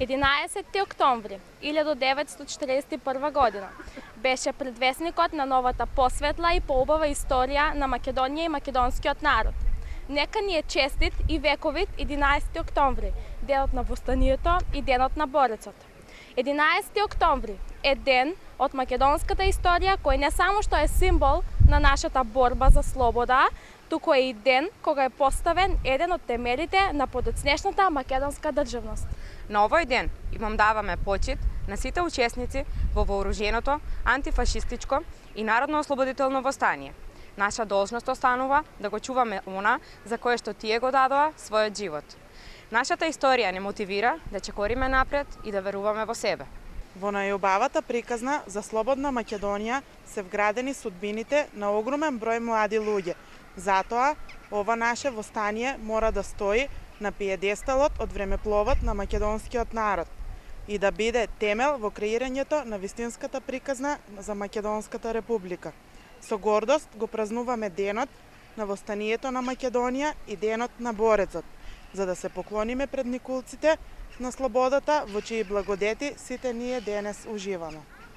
11 октомври 1941 година беше предвесникот на новата посветла и поубава историја на Македонија и македонскиот народ. Нека ни е честит и вековит 11 октомври, денот на востанието и денот на борецот. 11 октомври е ден од македонската историја кој не само што е символ на нашата борба за слобода, туку е и ден кога е поставен еден од темелите на подоцнешната македонска државност. На овој ден им даваме почит на сите учесници во вооруженото, антифашистичко и народно-ослободително востание. Наша должност останува да го чуваме она за кое што тие го дадоа својот живот. Нашата историја не мотивира да чекориме напред и да веруваме во себе. Во најубавата приказна за слободна Македонија се вградени судбините на огромен број млади луѓе. Затоа, ова наше востание мора да стои на пиедесталот од времепловот на македонскиот народ и да биде темел во креирањето на вистинската приказна за Македонската република. Со гордост го празнуваме денот на востанието на Македонија и денот на борецот, за да се поклониме пред никулците на слободата во чии благодети сите ние денес уживаме.